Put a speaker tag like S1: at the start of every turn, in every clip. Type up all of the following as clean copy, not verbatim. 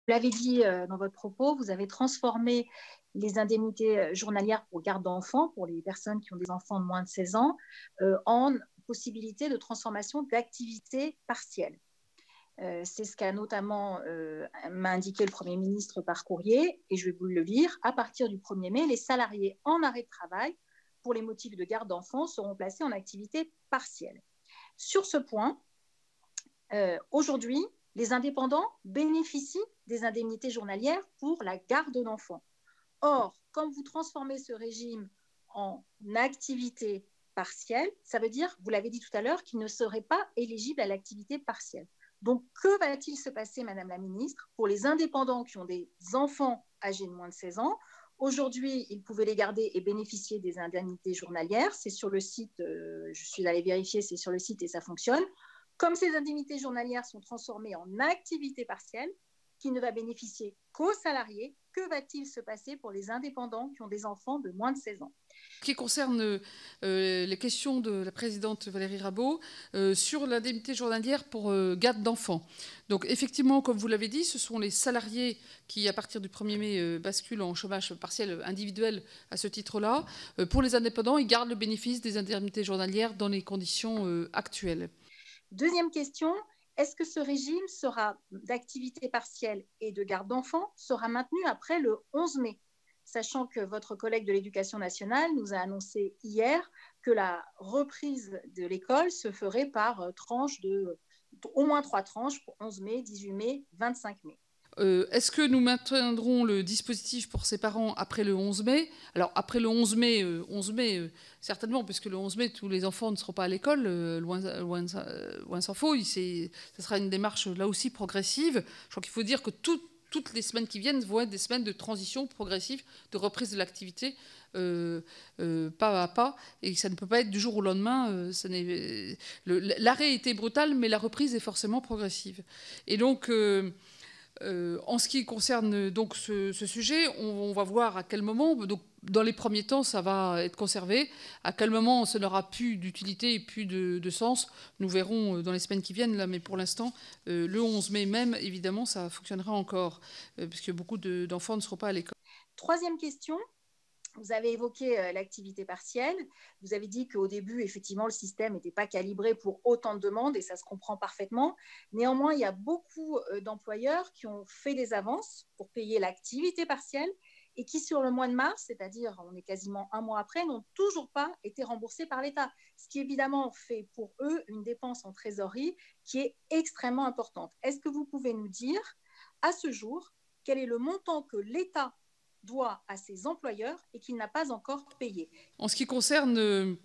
S1: l'avez dit dans votre propos, vous avez transformé les indemnités journalières pour garde d'enfants, pour les personnes qui ont des enfants de moins de 16 ans, en possibilité de transformation d'activité partielle. C'est ce qu'a notamment m'a indiqué le Premier ministre par courrier, et je vais vous le lire. À partir du 1er mai, les salariés en arrêt de travail pour les motifs de garde d'enfants seront placés en activité partielle. Sur ce point, aujourd'hui, les indépendants bénéficient des indemnités journalières pour la garde d'enfants. Or, comme vous transformez ce régime en activité partielle, ça veut dire, vous l'avez dit tout à l'heure, qu'ils ne seraient pas éligibles à l'activité partielle. Donc, que va-t-il se passer, Madame la Ministre, pour les indépendants qui ont des enfants âgés de moins de 16 ans? Aujourd'hui, ils pouvaient les garder et bénéficier des indemnités journalières. C'est sur le site, je suis allée vérifier, c'est sur le site et ça fonctionne. Comme ces indemnités journalières sont transformées en activité partielle, qui ne va bénéficier qu'aux salariés, que va-t-il se passer pour les indépendants qui ont des enfants de moins de 16 ans?
S2: Ce qui concerne les questions de la présidente Valérie Rabault sur l'indemnité journalière pour garde d'enfants. Donc effectivement, comme vous l'avez dit, ce sont les salariés qui, à partir du 1er mai, basculent en chômage partiel individuel à ce titre-là. Pour les indépendants, ils gardent le bénéfice des indemnités journalières dans les conditions actuelles.
S1: Deuxième question, est-ce que ce régime d'activité partielle et de garde d'enfants sera maintenu après le 11 mai, sachant que votre collègue de l'Éducation nationale nous a annoncé hier que la reprise de l'école se ferait par tranche au moins 3 tranches pour 11 mai, 18 mai, 25 mai.
S2: Est-ce que nous maintiendrons le dispositif pour ces parents après le 11 mai? Alors, après le 11 mai, certainement, puisque le 11 mai, tous les enfants ne seront pas à l'école, loin s'en faut. Ce sera une démarche, là aussi, progressive. Je crois qu'il faut dire que toutes les semaines qui viennent vont être des semaines de transition progressive, de reprise de l'activité, pas à pas, et ça ne peut pas être du jour au lendemain. L'arrêt était brutal, mais la reprise est forcément progressive. Et donc... en ce qui concerne donc ce sujet, on va voir à quel moment, donc dans les premiers temps, ça va être conservé. À quel moment ça n'aura plus d'utilité et plus de sens, nous verrons dans les semaines qui viennent. Là, mais pour l'instant, le 11 mai même, évidemment, ça fonctionnera encore, puisque beaucoup d'enfants ne seront pas à l'école.
S1: Troisième question. Vous avez évoqué l'activité partielle. Vous avez dit qu'au début, effectivement, le système n'était pas calibré pour autant de demandes et ça se comprend parfaitement. Néanmoins, il y a beaucoup d'employeurs qui ont fait des avances pour payer l'activité partielle et qui, sur le mois de mars, c'est-à-dire on est quasiment un mois après, n'ont toujours pas été remboursés par l'État. Ce qui, évidemment, fait pour eux une dépense en trésorerie qui est extrêmement importante. Est-ce que vous pouvez nous dire, à ce jour, quel est le montant que l'État doit à ses employeurs et qu'il n'a pas encore payé?
S2: En ce qui concerne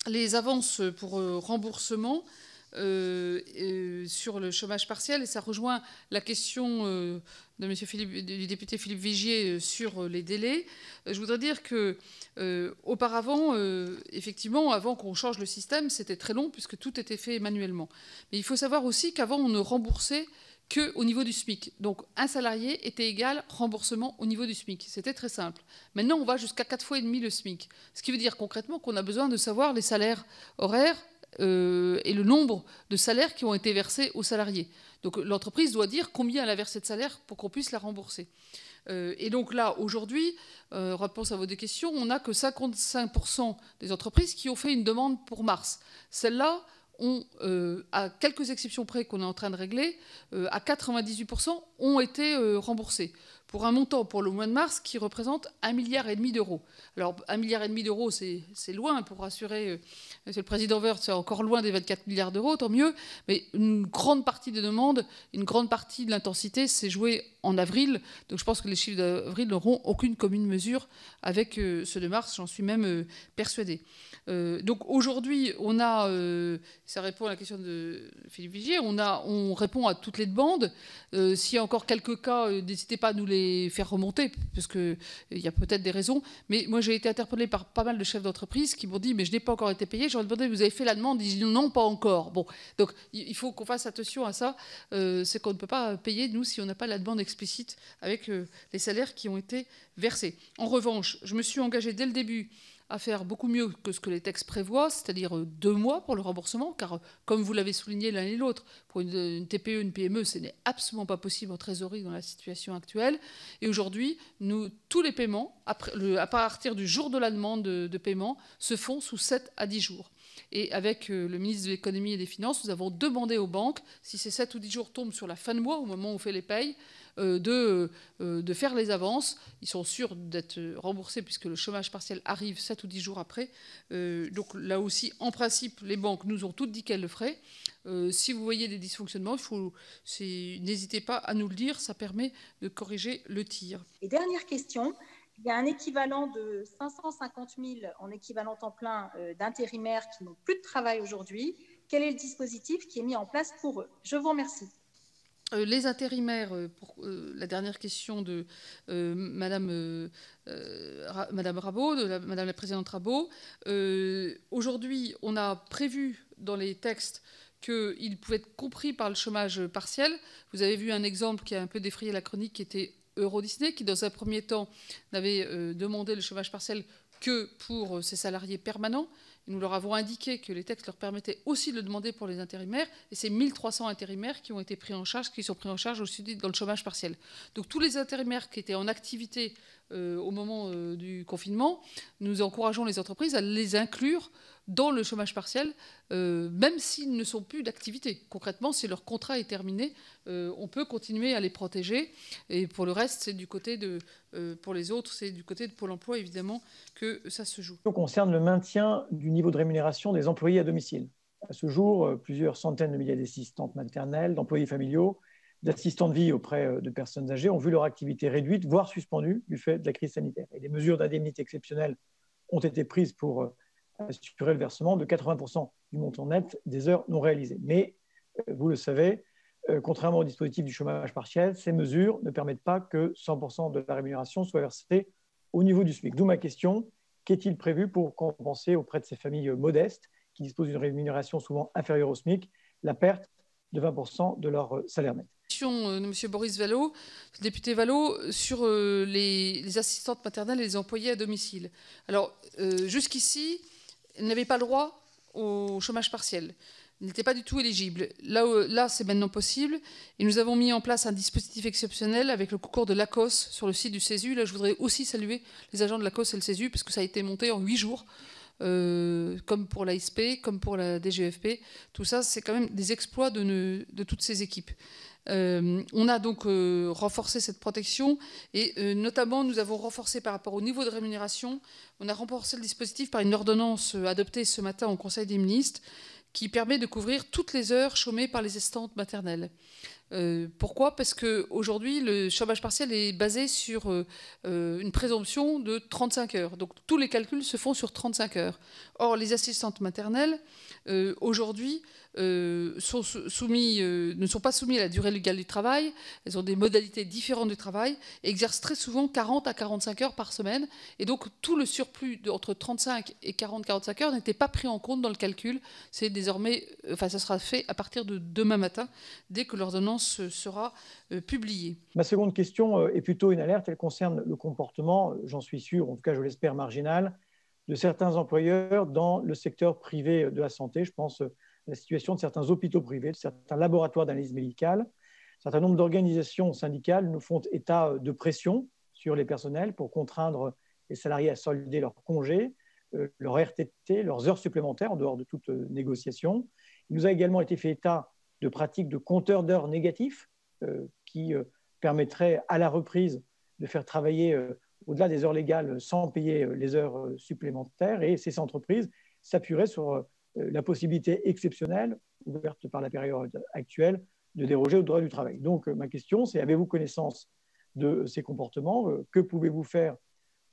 S2: les avances pour remboursement sur le chômage partiel, et ça rejoint la question du député Philippe Vigier sur les délais, je voudrais dire que auparavant, effectivement, avant qu'on change le système, c'était très long puisque tout était fait manuellement. Mais il faut savoir aussi qu'avant, on ne remboursait qu'au niveau du SMIC. Donc, un salarié était égal remboursement au niveau du SMIC. C'était très simple. Maintenant, on va jusqu'à 4,5 fois le SMIC. Ce qui veut dire concrètement qu'on a besoin de savoir les salaires horaires et le nombre de salaires qui ont été versés aux salariés. Donc, l'entreprise doit dire combien elle a versé de salaire pour qu'on puisse la rembourser. Et donc là, aujourd'hui, réponse à vos deux questions, on n'a que 55% des entreprises qui ont fait une demande pour mars. Celles-là, à quelques exceptions près qu'on est en train de régler, à 98% ont été remboursés pour un montant pour le mois de mars qui représente 1,5 milliard d'euros. Alors 1,5 milliard d'euros, c'est loin pour rassurer Monsieur le Président Woerth, c'est encore loin des 24 milliards d'euros, tant mieux, mais une grande partie des demandes, une grande partie de l'intensité s'est jouée en avril, donc je pense que les chiffres d'avril n'auront aucune commune mesure avec ceux de mars, j'en suis même persuadée. Donc aujourd'hui, on a, ça répond à la question de Philippe Vigier, on répond à toutes les demandes. S'il y a encore quelques cas, n'hésitez pas à nous les faire remonter, parce qu'il y a peut-être des raisons. Mais moi, j'ai été interpellée par pas mal de chefs d'entreprise qui m'ont dit « mais je n'ai pas encore été payé ». J'aurais demandé « vous avez fait la demande ?» Ils disent « non, pas encore ». Bon, donc il faut qu'on fasse attention à ça. C'est qu'on ne peut pas payer, nous, si on n'a pas la demande explicite avec les salaires qui ont été versés. En revanche, je me suis engagée dès le début à faire beaucoup mieux que ce que les textes prévoient, c'est-à-dire 2 mois pour le remboursement, car comme vous l'avez souligné l'un et l'autre, pour une TPE, une PME, ce n'est absolument pas possible en trésorerie dans la situation actuelle. Et aujourd'hui, tous les paiements, à partir du jour de la demande de paiement, se font sous 7 à 10 jours. Et avec le ministre de l'économie et des finances, nous avons demandé aux banques, si ces 7 ou 10 jours tombent sur la fin de mois, au moment où on fait les payes, de faire les avances. Ils sont sûrs d'être remboursés puisque le chômage partiel arrive 7 ou 10 jours après. Donc là aussi, en principe, les banques nous ont toutes dit qu'elles le feraient. Si vous voyez des dysfonctionnements, n'hésitez pas à nous le dire, ça permet de corriger le tir.
S1: Et dernière question, il y a un équivalent de 550 000 en équivalent temps plein d'intérimaires qui n'ont plus de travail aujourd'hui. Quel est le dispositif qui est mis en place pour eux? Je vous remercie.
S2: Les intérimaires, pour la dernière question de Madame Rabault, Madame la Présidente Rabault, aujourd'hui, on a prévu dans les textes qu'il pouvait être compris par le chômage partiel. Vous avez vu un exemple qui a un peu défrayé la chronique, qui était Eurodisney, qui dans un premier temps n'avait demandé le chômage partiel que pour ses salariés permanents. Et nous leur avons indiqué que les textes leur permettaient aussi de le demander pour les intérimaires. Et c'est 1300 intérimaires qui ont été pris en charge, qui sont pris en charge aussi dans le chômage partiel. Donc tous les intérimaires qui étaient en activité au moment du confinement, nous encourageons les entreprises à les inclure dans le chômage partiel, même s'ils ne sont plus d'activité. Concrètement, si leur contrat est terminé, on peut continuer à les protéger. Et pour le reste, c'est du côté pour les autres, c'est du côté de Pôle emploi, évidemment, que ça se joue.
S3: Ça concerne le maintien du niveau de rémunération des employés à domicile. À ce jour, plusieurs centaines de milliers d'assistantes maternelles, d'employés familiaux, d'assistants de vie auprès de personnes âgées ont vu leur activité réduite, voire suspendue, du fait de la crise sanitaire. Et des mesures d'indemnité exceptionnelles ont été prises pour assurer le versement de 80% du montant net des heures non réalisées. Mais, vous le savez, contrairement au dispositif du chômage partiel, ces mesures ne permettent pas que 100% de la rémunération soit versée au niveau du SMIC. D'où ma question, qu'est-il prévu pour compenser auprès de ces familles modestes qui disposent d'une rémunération souvent inférieure au SMIC la perte de 20% de leur salaire net?
S2: De M. Boris Vallaud, député Vallaud, sur les assistantes maternelles et les employés à domicile. Alors, jusqu'ici, elles n'avaient pas le droit au chômage partiel. Elles n'étaient pas du tout éligibles. Là, c'est maintenant possible. Et nous avons mis en place un dispositif exceptionnel avec le concours de l'ACOS sur le site du CESU. Là, je voudrais aussi saluer les agents de l'ACOS et le CESU, parce que ça a été monté en 8 jours. Comme pour l'ASP, comme pour la DGFP. Tout ça, c'est quand même des exploits de toutes ces équipes. On a donc renforcé cette protection et notamment nous avons renforcé par rapport au niveau de rémunération, on a renforcé le dispositif par une ordonnance adoptée ce matin au Conseil des ministres qui permet de couvrir toutes les heures chômées par les assistantes maternelles. Pourquoi? Parce qu'aujourd'hui, le chômage partiel est basé sur une présomption de 35 heures. Donc tous les calculs se font sur 35 heures. Or, les assistantes maternelles, aujourd'hui, ne sont pas soumises à la durée légale du travail. Elles ont des modalités différentes de travail et exercent très souvent 40 à 45 heures par semaine. Et donc, tout le surplus entre 35 et 40-45 heures n'était pas pris en compte dans le calcul. C'est désormais, ça sera fait à partir de demain matin, dès que l'ordonnance sera publiée.
S3: Ma seconde question est plutôt une alerte. Elle concerne le comportement, j'en suis sûr, en tout cas je l'espère marginal, de certains employeurs dans le secteur privé de la santé. Je pense à la situation de certains hôpitaux privés, de certains laboratoires d'analyse médicale. Un certain nombre d'organisations syndicales nous font état de pression sur les personnels pour contraindre les salariés à solder leurs congés, leur RTT, leurs heures supplémentaires en dehors de toute négociation. Il nous a également été fait état de pratiques de compteurs d'heures négatifs qui permettraient à la reprise de faire travailler au-delà des heures légales sans payer les heures supplémentaires. Et ces entreprises s'appuieraient sur la possibilité exceptionnelle, ouverte par la période actuelle, de déroger au droit du travail. Donc ma question, c'est avez-vous connaissance de ces comportements? Que pouvez-vous faire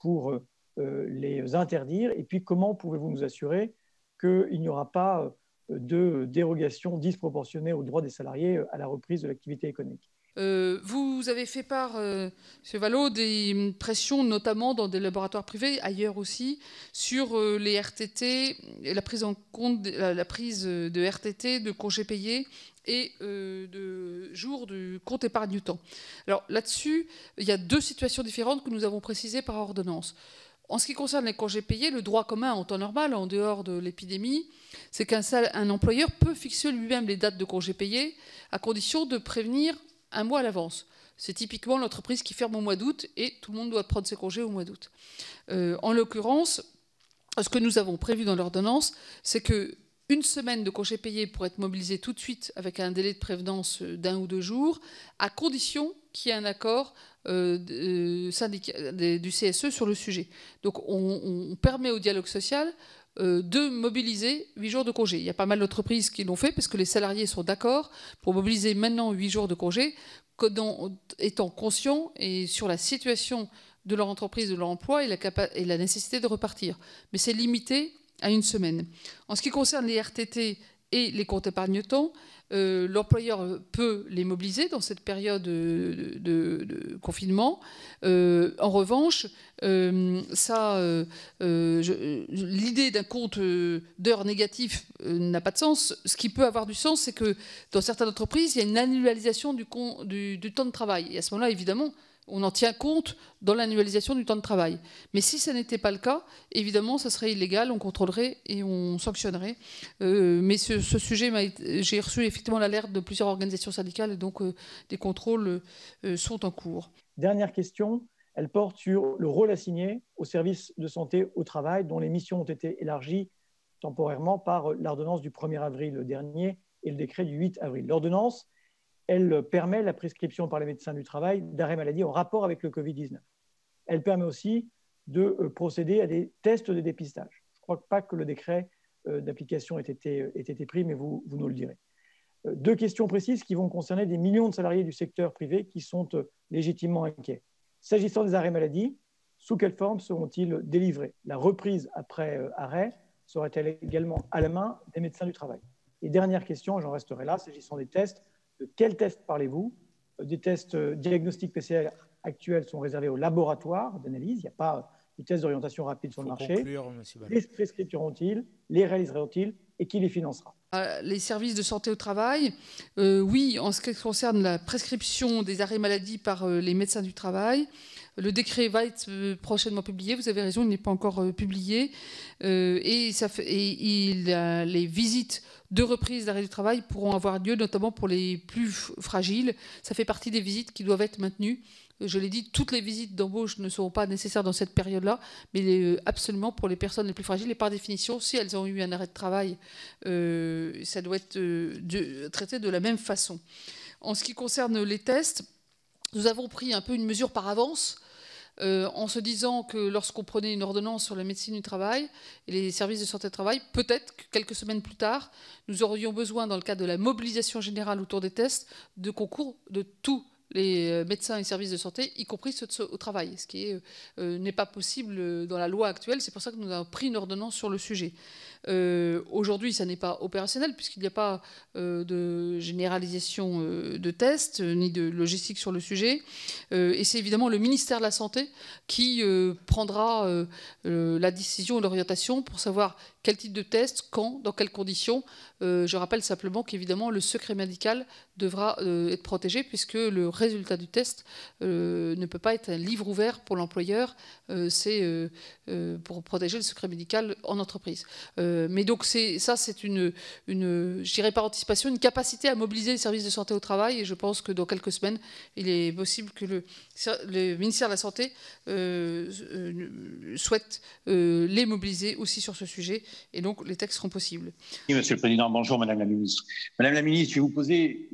S3: pour les interdire? Et puis comment pouvez-vous nous assurer qu'il n'y aura pas de dérogation disproportionnée aux droits des salariés à la reprise de l'activité économique?
S2: Vous avez fait part, M. Vallaud, des pressions, notamment dans des laboratoires privés, ailleurs aussi, sur les RTT, la prise en compte, la prise de RTT, de congés payés et de jours du compte épargne-temps. Alors là-dessus, il y a deux situations différentes que nous avons précisées par ordonnance. En ce qui concerne les congés payés, le droit commun en temps normal, en dehors de l'épidémie, c'est qu'un employeur peut fixer lui-même les dates de congés payés à condition de prévenir un mois à l'avance. C'est typiquement l'entreprise qui ferme au mois d'août et tout le monde doit prendre ses congés au mois d'août. En l'occurrence, ce que nous avons prévu dans l'ordonnance, c'est qu'une semaine de congés payés pourrait être mobilisée tout de suite avec un délai de prévenance d'1 ou 2 jours, à condition qu'il y ait un accord du CSE sur le sujet. Donc on permet au dialogue social de mobiliser 8 jours de congé. Il y a pas mal d'entreprises qui l'ont fait parce que les salariés sont d'accord pour mobiliser maintenant 8 jours de congé, étant conscients et sur la situation de leur entreprise, de leur emploi et la nécessité de repartir. Mais c'est limité à une semaine. En ce qui concerne les RTT et les comptes épargne-temps, l'employeur peut les mobiliser dans cette période de confinement. En revanche, l'idée d'un compte d'heures négatif n'a pas de sens. Ce qui peut avoir du sens, c'est que dans certaines entreprises, il y a une annualisation du temps de travail. Et à ce moment-là, évidemment, on en tient compte dans l'annualisation du temps de travail. Mais si ce n'était pas le cas, évidemment, ça serait illégal, on contrôlerait et on sanctionnerait. Mais ce sujet, j'ai reçu effectivement l'alerte de plusieurs organisations syndicales, et donc des contrôles sont en cours.
S3: Dernière question, elle porte sur le rôle assigné aux services de santé au travail, dont les missions ont été élargies temporairement par l'ordonnance du 1er avril dernier et le décret du 8 avril. L'ordonnance, elle permet la prescription par les médecins du travail d'arrêt maladie en rapport avec le Covid-19. Elle permet aussi de procéder à des tests de dépistage. Je ne crois pas que le décret d'application ait été pris, mais vous nous le direz. 2 questions précises qui vont concerner des millions de salariés du secteur privé qui sont légitimement inquiets. S'agissant des arrêts maladie, sous quelle forme seront-ils délivrés? La reprise après arrêt sera-t-elle également à la main des médecins du travail? Et dernière question, j'en resterai là, s'agissant des tests. De quels tests parlez-vous? Des tests diagnostiques PCR actuels sont réservés aux laboratoires d'analyse. Il n'y a pas de tests d'orientation rapide sur le marché.
S4: Conclure,
S3: les prescripteront-ils? Les réaliseront-ils? Et qui les financera?
S2: Les services de santé au travail, oui, en ce qui concerne la prescription des arrêts maladie par les médecins du travail, le décret va être prochainement publié. Vous avez raison, il n'est pas encore publié. Les visites de reprise d'arrêt du travail pourront avoir lieu, notamment pour les plus fragiles. Ça fait partie des visites qui doivent être maintenues. Je l'ai dit, toutes les visites d'embauche ne seront pas nécessaires dans cette période-là, mais absolument pour les personnes les plus fragiles. Et par définition, si elles ont eu un arrêt de travail, ça doit être traité de la même façon. En ce qui concerne les tests, nous avons pris un peu une mesure par avance, en se disant que lorsqu'on prenait une ordonnance sur la médecine du travail et les services de santé au travail, peut-être que quelques semaines plus tard, nous aurions besoin, dans le cadre de la mobilisation générale autour des tests, de concours de tous les médecins et services de santé, y compris ceux au travail, ce qui n'est pas possible dans la loi actuelle. C'est pour ça que nous avons pris une ordonnance sur le sujet. Aujourd'hui, ça n'est pas opérationnel puisqu'il n'y a pas de généralisation de tests ni de logistique sur le sujet. Et c'est évidemment le ministère de la Santé qui prendra la décision et l'orientation pour savoir quel type de test, quand, dans quelles conditions. Je rappelle simplement qu'évidemment, le secret médical devra être protégé puisque le résultat du test ne peut pas être un livre ouvert pour l'employeur. C'est pour protéger le secret médical en entreprise. Mais donc ça, c'est je dirais par anticipation, une capacité à mobiliser les services de santé au travail. Et je pense que dans quelques semaines, il est possible que le ministère de la Santé souhaite les mobiliser aussi sur ce sujet. Et donc, les textes seront possibles.
S5: Oui, Monsieur le Président. Bonjour, Madame la Ministre. Madame la Ministre, je vais vous poser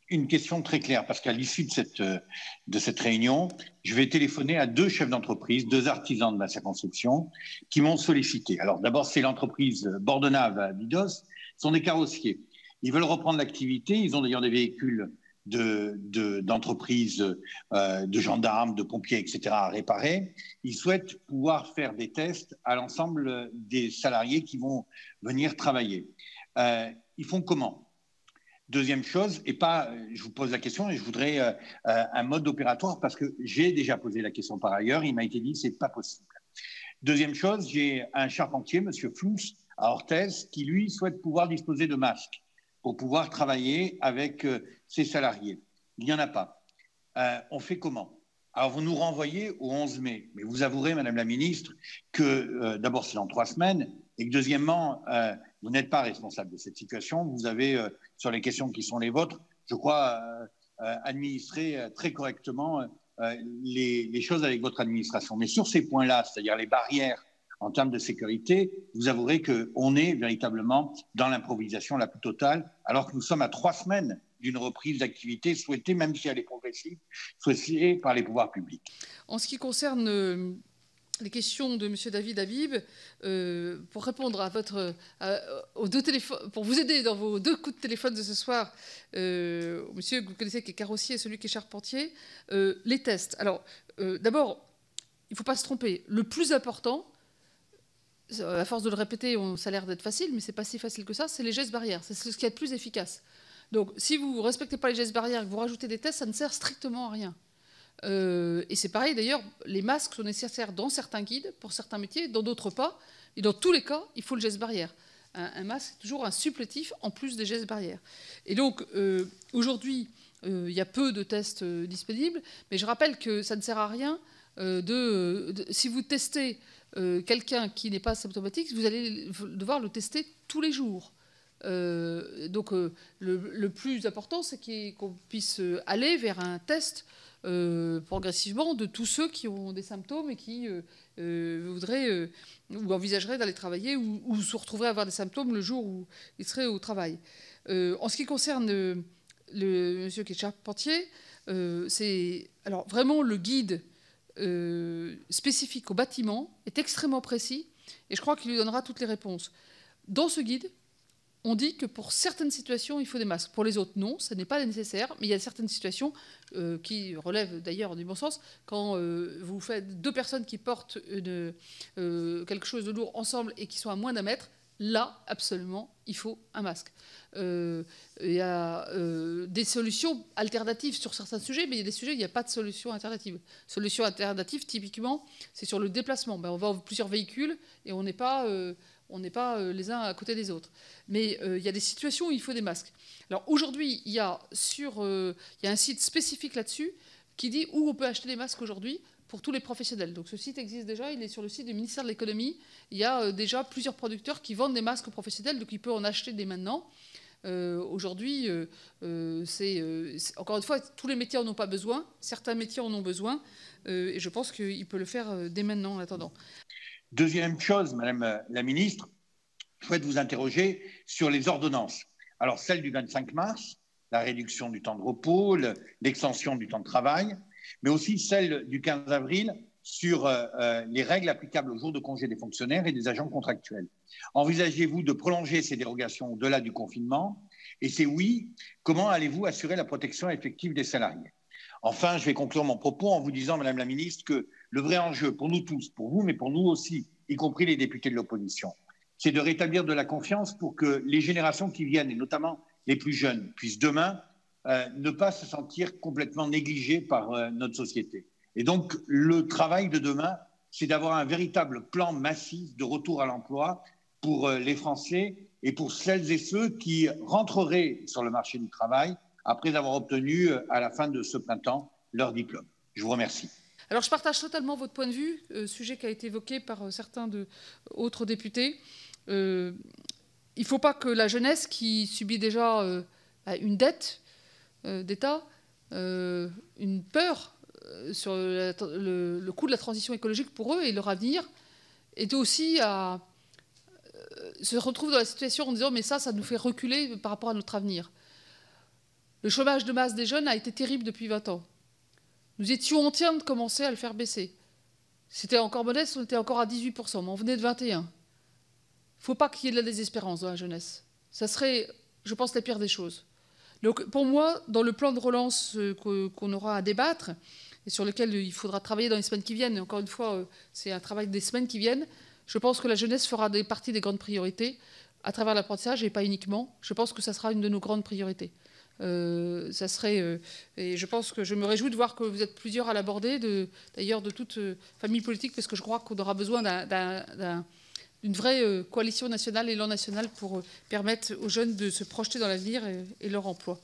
S5: une question très claire, parce qu'à l'issue de cette réunion, je vais téléphoner à 2 chefs d'entreprise, 2 artisans de ma circonscription, qui m'ont sollicité. Alors d'abord, c'est l'entreprise Bordenave à Bidos, ce sont des carrossiers. Ils veulent reprendre l'activité, ils ont d'ailleurs des véhicules d'entreprises, de gendarmes, de pompiers, etc. à réparer. Ils souhaitent pouvoir faire des tests à l'ensemble des salariés qui vont venir travailler. Ils font comment? Deuxième chose, je vous pose la question et je voudrais un mode opératoire parce que j'ai déjà posé la question par ailleurs. Il m'a été dit que ce n'est pas possible. Deuxième chose, j'ai un charpentier, M. Flous, à Orthez, qui lui souhaite pouvoir disposer de masques pour pouvoir travailler avec ses salariés. Il n'y en a pas. On fait comment? Alors, vous nous renvoyez au 11 mai. Mais vous avouerez, Madame la Ministre, que d'abord, c'est dans 3 semaines et que deuxièmement, vous n'êtes pas responsable de cette situation. Vous avez, sur les questions qui sont les vôtres, je crois, administré très correctement les choses avec votre administration. Mais sur ces points-là, c'est-à-dire les barrières en termes de sécurité, vous avouerez qu'on est véritablement dans l'improvisation la plus totale, alors que nous sommes à 3 semaines d'une reprise d'activité souhaitée, même si elle est progressive, souhaitée par les pouvoirs publics.
S2: En ce qui concerne les questions de M. David Habib, pour répondre à aux 2 téléphones, pour vous aider dans vos 2 coups de téléphone de ce soir, monsieur que vous connaissez qui est carrossier et celui qui est charpentier, les tests. Alors, d'abord, il ne faut pas se tromper. Le plus important, à force de le répéter, ça a l'air d'être facile, mais ce n'est pas si facile que ça, c'est les gestes barrières. C'est ce qui est le plus efficace. Donc, si vous ne respectez pas les gestes barrières et que vous rajoutez des tests, ça ne sert strictement à rien. Et c'est pareil, d'ailleurs, les masques sont nécessaires dans certains guides, pour certains métiers, dans d'autres pas. Et dans tous les cas, il faut le geste barrière. Un masque, c'est toujours un supplétif en plus des gestes barrières. Et donc, aujourd'hui, il y a peu de tests disponibles, mais je rappelle que ça ne sert à rien si vous testez quelqu'un qui n'est pas symptomatique, vous allez devoir le tester tous les jours. Donc le plus important, c'est qu'on puisse aller vers un test progressivement de tous ceux qui ont des symptômes et qui voudraient ou envisageraient d'aller travailler ou se retrouveraient à avoir des symptômes le jour où ils seraient au travail. En ce qui concerne le monsieur qui est charpentier, c'est alors vraiment le guide spécifique au bâtiment est extrêmement précis et je crois qu'il lui donnera toutes les réponses. Dans ce guide, on dit que pour certaines situations, il faut des masques. Pour les autres, non, ce n'est pas nécessaire, mais il y a certaines situations qui relèvent d'ailleurs du bon sens. Quand vous faites 2 personnes qui portent quelque chose de lourd ensemble et qui sont à moins d'1 mètre, là, absolument, il faut un masque. Il y a des solutions alternatives sur certains sujets, mais il y a des sujets où il n'y a pas de solution alternative. Solution alternative, typiquement, c'est sur le déplacement. On va en plusieurs véhicules et on n'est pas les uns à côté des autres. Mais il y a des situations où il faut des masques. Alors aujourd'hui, il y a un site spécifique là-dessus qui dit où on peut acheter des masques aujourd'hui pour tous les professionnels. Donc ce site existe déjà, il est sur le site du ministère de l'Économie. Il y a déjà plusieurs producteurs qui vendent des masques professionnels, donc il peut en acheter dès maintenant. Aujourd'hui, encore une fois, tous les métiers en ont pas besoin. Certains métiers en ont besoin. Et je pense qu'il peut le faire dès maintenant en attendant.
S5: Deuxième chose, Madame la Ministre, je souhaite vous interroger sur les ordonnances. Alors, celle du 25 mars, la réduction du temps de repos, l'extension du temps de travail, mais aussi celle du 15 avril sur les règles applicables aux jours de congé des fonctionnaires et des agents contractuels. Envisagez-vous de prolonger ces dérogations au-delà du confinement? Et c'est oui, comment allez-vous assurer la protection effective des salariés? Enfin, je vais conclure mon propos en vous disant, Madame la Ministre, que le vrai enjeu pour nous tous, pour vous, mais pour nous aussi, y compris les députés de l'opposition, c'est de rétablir de la confiance pour que les générations qui viennent, et notamment les plus jeunes, puissent demain ne pas se sentir complètement négligées par notre société. Et donc, le travail de demain, c'est d'avoir un véritable plan massif de retour à l'emploi pour les Français et pour celles et ceux qui rentreraient sur le marché du travail après avoir obtenu, à la fin de ce printemps, leur diplôme. Je vous remercie.
S2: Alors, je partage totalement votre point de vue, sujet qui a été évoqué par certains autres députés. Il ne faut pas que la jeunesse, qui subit déjà une dette d'État, une peur sur le coût de la transition écologique pour eux et leur avenir, et aussi se retrouve dans la situation en disant « mais ça nous fait reculer par rapport à notre avenir ». Le chômage de masse des jeunes a été terrible depuis 20 ans. Nous étions en train de commencer à le faire baisser. C'était encore modeste, on était encore à 18%, mais on venait de 21%. Il ne faut pas qu'il y ait de la désespérance dans la jeunesse. Ça serait, je pense, la pire des choses. Donc, pour moi, dans le plan de relance qu'on aura à débattre, et sur lequel il faudra travailler dans les semaines qui viennent, encore une fois, c'est un travail des semaines qui viennent, je pense que la jeunesse fera partie des grandes priorités, à travers l'apprentissage et pas uniquement. Je pense que ça sera une de nos grandes priorités. Ça serait, et je pense que je me réjouis de voir que vous êtes plusieurs à l'aborder, d'ailleurs de toute famille politique, parce que je crois qu'on aura besoin d'une vraie coalition nationale, élan national, pour permettre aux jeunes de se projeter dans l'avenir et leur emploi.